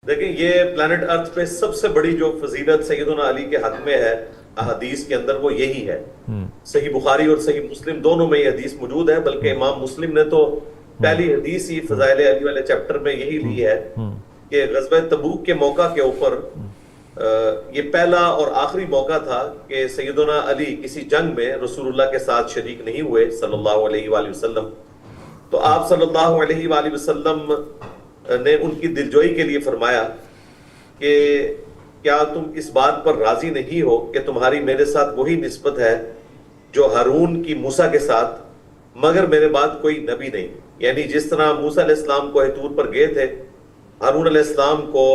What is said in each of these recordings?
دیکھیں یہ پلانٹ ارتھ پہ سب سے بڑی جو فضیلت سیدنا علی کے حق میں ہے احادیث کے اندر وہ یہی ہے. صحیح بخاری اور صحیح مسلم دونوں میں یہ حدیث موجود ہے، بلکہ امام مسلم نے تو پہلی حدیث ہی فضائل علی والے چیپٹر میں یہی لی ہے کہ غزوہ تبوک کے موقع کے اوپر یہ پہلا اور آخری موقع تھا کہ سیدنا علی کسی جنگ میں رسول اللہ کے ساتھ شریک نہیں ہوئے صلی اللہ علیہ وآلہ وسلم. تو آپ صلی اللہ علیہ وآلہ وسلم نے ان کی دلجوئی کے لیے فرمایا کہ کیا تم اس بات پر راضی نہیں ہو کہ تمہاری میرے ساتھ وہی نسبت ہے جو ہارون کی موسیٰ کے ساتھ، مگر میرے بعد کوئی نبی نہیں. یعنی جس طرح موسیٰ علیہ السلام کو طور پر گئے تھے، ہارون علیہ السلام کو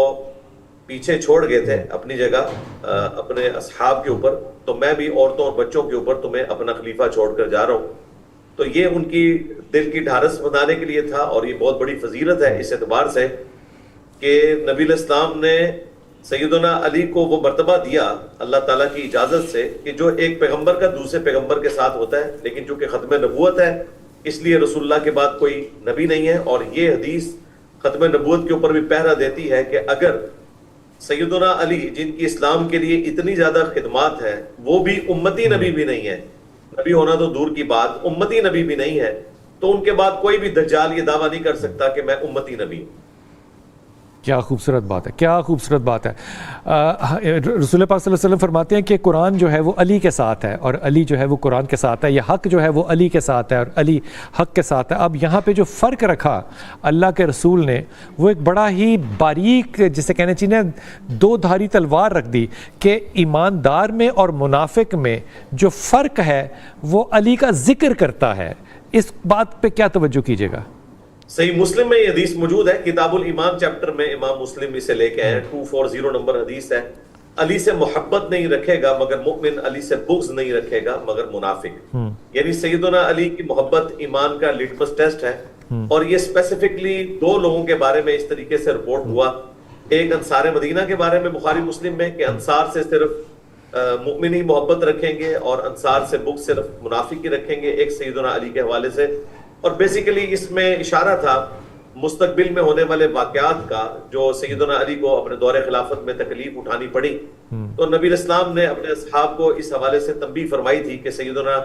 پیچھے چھوڑ گئے تھے اپنی جگہ اپنے اصحاب کے اوپر، تو میں بھی عورتوں اور بچوں کے اوپر تمہیں اپنا خلیفہ چھوڑ کر جا رہا ہوں. تو یہ ان کی دل کی ڈھارس بنانے کے لیے تھا، اور یہ بہت بڑی فضیلت ہے اس اعتبار سے کہ نبی علیہ السلام نے سیدنا علی کو وہ مرتبہ دیا اللہ تعالیٰ کی اجازت سے کہ جو ایک پیغمبر کا دوسرے پیغمبر کے ساتھ ہوتا ہے، لیکن چونکہ ختم نبوت ہے اس لیے رسول اللہ کے بعد کوئی نبی نہیں ہے. اور یہ حدیث ختم نبوت کے اوپر بھی پہرا دیتی ہے کہ اگر سیدنا علی جن کی اسلام کے لیے اتنی زیادہ خدمات ہیں وہ بھی امتی نبی بھی نہیں ہے، نبی ہونا تو دور کی بات، امتی نبی بھی نہیں ہے، تو ان کے بعد کوئی بھی دجال یہ دعویٰ نہیں کر سکتا کہ میں امتی نبی ہوں. کیا خوبصورت بات ہے، کیا خوبصورت بات ہے. رسول پاک صلی اللہ علیہ وسلم فرماتے ہیں کہ قرآن جو ہے وہ علی کے ساتھ ہے، اور علی جو ہے وہ قرآن کے ساتھ ہے. یہ حق جو ہے وہ علی کے ساتھ ہے اور علی حق کے ساتھ ہے. اب یہاں پہ جو فرق رکھا اللہ کے رسول نے وہ ایک بڑا ہی باریک، جسے کہنا چاہیے دو دھاری تلوار رکھ دی کہ ایماندار میں اور منافق میں جو فرق ہے وہ علی کا ذکر کرتا ہے. اس بات پہ کیا توجہ کیجیے گا؟ صحیح مسلم میں یہ حدیث موجود ہے، کتاب الایمان چیپٹر میں امام مسلم اسے لے کے آئے ہیں، 240 نمبر حدیث ہے. علی سے محبت نہیں رکھے گا مگر مؤمن، علی سے بغض نہیں رکھے گا مگر منافق. یعنی سیدنا علی کی محبت ایمان کا لٹمس ٹیسٹ ہے. اور یہ اسپیسیفکلی دو لوگوں کے بارے میں اس طریقے سے رپورٹ ہوا، ایک انصار مدینہ کے بارے میں بخاری مسلم میں کہ انصار سے صرف مؤمن ہی محبت رکھیں گے اور انصار سے بغض صرف منافق ہی رکھیں گے، ایک سیدنا علی کے حوالے سے. اور بیسیکلی اس میں اشارہ تھا مستقبل میں ہونے والے واقعات کا جو سیدنا علی کو اپنے دور خلافت میں تکلیف اٹھانی پڑی. تو نبی الاسلام نے اپنے اصحاب کو اس حوالے سے تنبیہ فرمائی تھی کہ سیدنا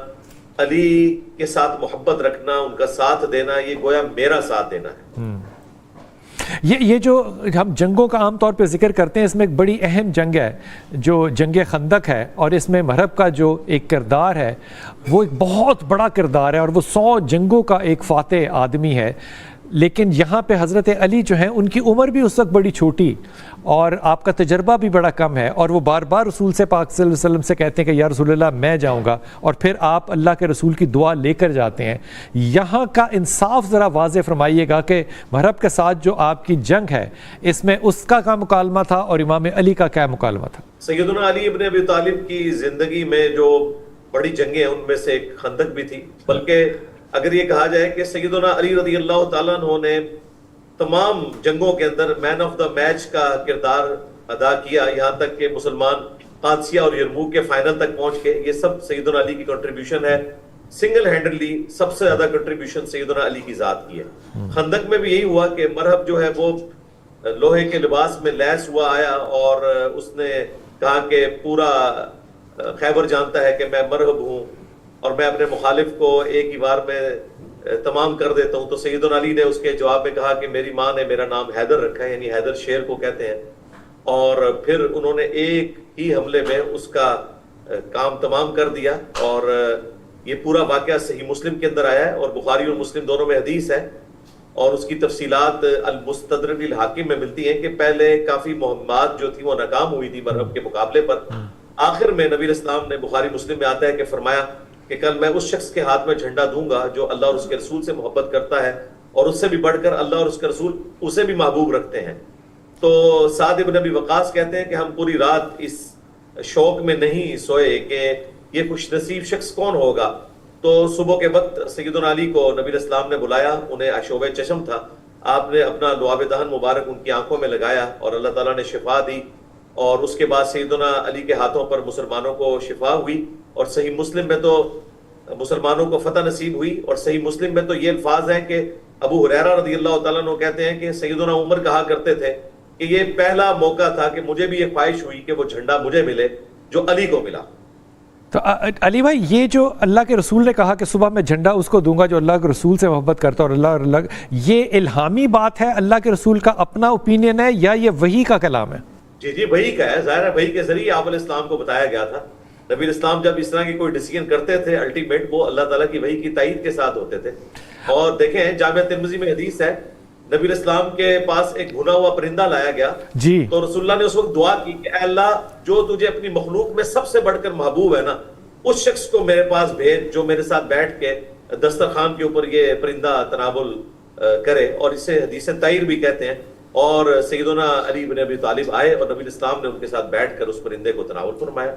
علی کے ساتھ محبت رکھنا، ان کا ساتھ دینا، یہ گویا میرا ساتھ دینا ہے. یہ جو ہم جنگوں کا عام طور پہ ذکر کرتے ہیں، اس میں ایک بڑی اہم جنگ ہے جو جنگ خندق ہے، اور اس میں مہرب کا جو ایک کردار ہے وہ ایک بہت بڑا کردار ہے، اور وہ 100 جنگوں کا ایک فاتح آدمی ہے. لیکن یہاں پہ حضرت علی جو ہیں ان کی عمر بھی اس وقت بڑی چھوٹی اور آپ کا تجربہ بھی بڑا کم ہے، اور وہ بار بار رسول سے پاک صلی اللہ علیہ وسلم سے کہتے ہیں کہ یا رسول اللہ میں جاؤں گا، اور پھر آپ اللہ کے رسول کی دعا لے کر جاتے ہیں. یہاں کا انصاف ذرا واضح فرمائیے گا کہ محرب کے ساتھ جو آپ کی جنگ ہے اس میں اس کا کیا مکالمہ تھا اور امام علی کا کیا مکالمہ تھا؟ سیدنا علی ابن ابی طالب کی زندگی میں جو بڑی جنگیں ہیں ان میں سے ایک خندق بھی تھی. بلکہ اگر یہ کہا جائے کہ سیدنا علی رضی اللہ تعالیٰ عنہ نے تمام جنگوں کے اندر مین آف دا میچ کا کردار ادا کیا، یہاں تک کہ مسلمان قادسیہ اور یرموک کے فائنل تک پہنچ کے، یہ سب سیدنا علی کی کنٹریبیوشن ہے. سنگل ہینڈلی سب سے زیادہ کنٹریبیوشن سیدنا علی کی ذات کی ہے. خندق میں بھی یہی ہوا کہ مرہب جو ہے وہ لوہے کے لباس میں لیس ہوا آیا اور اس نے کہا کہ پورا خیبر جانتا ہے کہ میں مرہب ہوں اور میں اپنے مخالف کو ایک ہی بار میں تمام کر دیتا ہوں. تو سیدنا علی نے اس کے جواب میں کہا کہ میری ماں نے میرا نام حیدر رکھا ہے، یعنی حیدر شیر کو کہتے ہیں. اور پھر انہوں نے ایک ہی حملے میں اس کا کام تمام کر دیا. اور یہ پورا واقعہ صحیح مسلم کے اندر آیا ہے اور بخاری اور مسلم دونوں میں حدیث ہے، اور اس کی تفصیلات المستدرک الحاکم میں ملتی ہیں کہ پہلے کافی مہمات جو تھی وہ ناکام ہوئی تھی مرہب کے مقابلے پر. آخر میں نبی الاسلام نے بخاری مسلم میں آتا ہے کہ فرمایا کہ کل میں اس شخص کے ہاتھ میں جھنڈا دوں گا جو اللہ اور اس کے رسول سے محبت کرتا ہے، اور اس سے بھی بڑھ کر اللہ اور اس کے رسول اسے بھی محبوب رکھتے ہیں. تو سعد بن ابی وقاص کہتے ہیں کہ ہم پوری رات اس شوق میں نہیں سوئے کہ یہ خوش نصیب شخص کون ہوگا. تو صبح کے وقت سیدنا علی کو نبی الاسلام نے بلایا، انہیں عشوب چشم تھا، آپ نے اپنا لعاب دہن مبارک ان کی آنکھوں میں لگایا اور اللہ تعالیٰ نے شفا دی. اور اس کے بعد سیدنا علی کے ہاتھوں پر مسلمانوں کو شفا ہوئی. اور صحیح مسلم میں تو مسلمانوں کو فتح نصیب ہوئی. اور صحیح مسلم میں تو یہ الفاظ ہیں کہ ابو ہریرہ رضی اللہ تعالیٰ عنہ کہتے ہیں کہ سیدنا عمر کہا کرتے تھے کہ یہ پہلا موقع تھا کہ مجھے بھی یہ خواہش ہوئی کہ وہ جھنڈا مجھے ملے جو علی کو ملا. تو علی بھائی یہ جو اللہ کے رسول نے کہا کہ صبح میں جھنڈا اس کو دوں گا جو اللہ کے رسول سے محبت کرتا ہے اور اللہ یہ الہامی بات ہے, اللہ کے رسول کا اپنا اوپینین ہے یا یہ وحی کا کلام ہے؟ جی وحی کا ہے, ظاہر ہے وحی کے ذریعے آپ علیہ السلام کو بتایا گیا تھا. نبی الاسلام جب اس طرح کی کوئی ڈیسیژن کرتے تھے الٹیمیٹ وہ اللہ تعالیٰ کی وحی کی تائید کے ساتھ ہوتے تھے. اور دیکھیں جامعہ ترمذی میں حدیث ہے, نبی الاسلام کے پاس ایک بھنا ہوا پرندہ لایا گیا جی تو رسول اللہ نے اس وقت دعا کی کہ اے اللہ جو تجھے اپنی مخلوق میں سب سے بڑھ کر محبوب ہے نا اس شخص کو میرے پاس بھیج جو میرے ساتھ بیٹھ کے دسترخوان کے اوپر یہ پرندہ تناول کرے, اور اسے حدیث طیر بھی کہتے ہیں. اور سیدنا علی بن ابی طالب آئے اور نبی الاسلام نے ان کے ساتھ بیٹھ کر اس پرندے کو تناول فرمایا.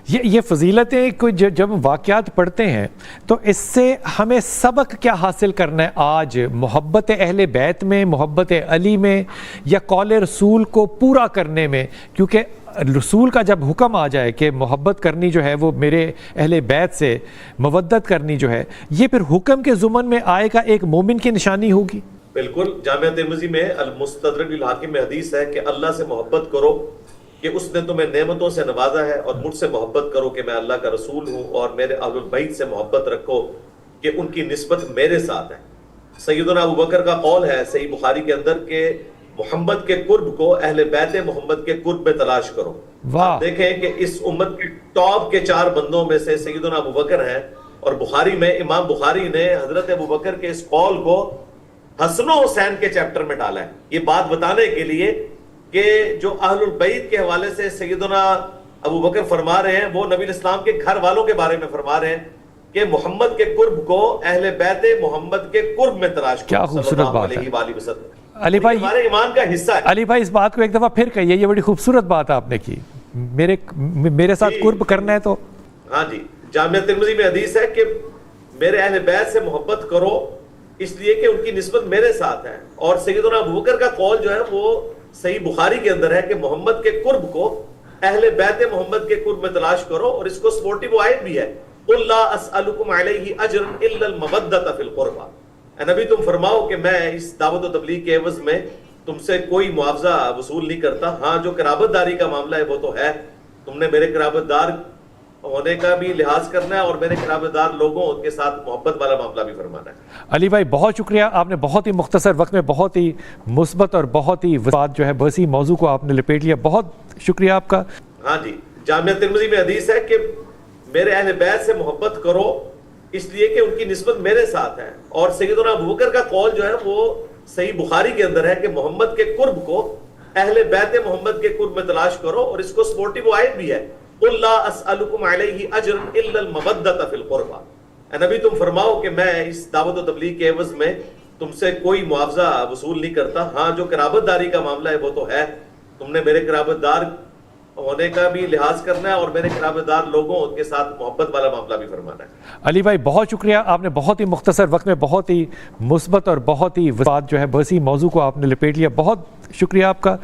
یہ فضیلتیں کوئی جب واقعات پڑھتے ہیں تو اس سے ہمیں سبق کیا حاصل کرنا ہے آج محبت اہل بیت میں, محبت علی میں, یا قول رسول کو پورا کرنے میں؟ کیونکہ رسول کا جب حکم آ جائے کہ محبت کرنی جو ہے وہ میرے اہل بیت سے مودت کرنی جو ہے, یہ پھر حکم کے ضمن میں آئے گا ایک مومن کی نشانی ہوگی. بالکل, جامعہ ترمذی میں المستدرک للحاکم میں حدیث ہے کہ اللہ سے محبت کرو کہ اس نے تمہیں نعمتوں سے نوازا ہے, اور مجھ سے محبت کرو کہ میں اللہ کا رسول ہوں, اور میرے اہل البیت سے محبت رکھو کہ ان کی نسبت میرے ساتھ ہے. سیدنا ابو بکر کا قول ہے صحیح بخاری کے اندر کہ محمد کے قرب کو اہل بیت محمد کے قرب میں تلاش کرو. آپ دیکھیں کہ اس امت کے ٹاپ کے 4 بندوں میں سے سیدنا ابو بکر ہیں, اور بخاری میں امام بخاری نے حضرت ابو بکر کے اس قول کو حسن و حسین کے چیپٹر میں ڈالا ہے, یہ بات بتانے کے لیے کہ جو اہل البیت کے حوالے سے سیدنا ابو بکر فرما رہے ہیں وہ نبی الاسلام کے گھر والوں کے بارے میں فرما رہے ہیں کہ محمد کے قرب کو اہل بیت محمد کے قرب میں تلاش کرو. کیا خوبصورت بات ہے علی بھائی, ہمارے ایمان کا حصہ ہے. علی بھائی اس بات کو ایک دفعہ پھر کہیے, یہ بڑی خوبصورت بات آپ نے کی, میرے ساتھ قرب کرنا ہے تو. ہاں جی, جامعہ ترمذی میں حدیث ہے کہ میرے اہل بیت سے محبت کرو اس لیے کہ ان کی نسبت میرے ساتھ ہے. اور سیدنا ابو بکر کا قول جو ہے وہ صحیح بخاری کے اندر ہے کہ محمد کے قرب کو اہل بیت محمد کے قرب میں تلاش کرو, اور اس کو سپورٹیو آیت بھی ہے قُلْ لَا أَسْأَلُكُمْ عَلَيْهِ أَجْرًا إِلَّا الْمَوَدَّةَ فِي الْقُرْبَى. اے نبی تم فرماؤ کہ میں اس دعوت و تبلیغ کے عوض میں تم سے کوئی معاوضہ وصول نہیں کرتا, ہاں جو قرابت داری کا معاملہ ہے وہ تو ہے, تم نے میرے قرابت دار ہونے کا بھی لحاظ کرنا ہے اور میرے قرابت دار لوگوں کے ساتھ محبت والا معاملہ بھی فرمانا ہے. علی بھائی بہت شکریہ, آپ نے بہت ہی مختصر وقت میں بہت ہی مثبت اور بہت ہی بات جو ہے وسیع موضوع کو آپ نے لپیٹ لیا, بہت شکریہ آپ کا. ہاں جی, جامعہ ترمذی میں حدیث ہے کہ میرے اہل بیت سے محبت کرو اس لیے کہ ان کی نسبت میرے ساتھ ہے. اور سیدنا ابو بکر کا قول جو ہے وہ صحیح بخاری کے اندر ہے کہ محمد کے قرب کو اہل بیت محمد کے قرب میں تلاش کرو, اور اس کو سپورٹیو آیت بھی ہے قُلْ لَا أَسْأَلُكُمْ عَلَيْهِ أَجْرًا إِلَّا الْمَوَدَّةَ فِي الْقُرْبَى. اے نبی تم فرماؤ کہ میں اس دعوت و تبلیغ کے عوض میں تم سے کوئی معاوضہ وصول نہیں کرتا, ہاں جو قرابت داری کا معاملہ ہے وہ تو ہے, تم نے میرے قرابت دار ہونے کا بھی لحاظ کرنا ہے اور میرے قرابت دار لوگوں کے ساتھ محبت والا معاملہ بھی فرمانا ہے. علی بھائی بہت شکریہ, آپ نے بہت ہی مختصر وقت میں بہت ہی مثبت اور بہت ہی بات جو ہے وسیع موضوع کو آپ نے لپیٹ لیا, بہت شکریہ آپ کا.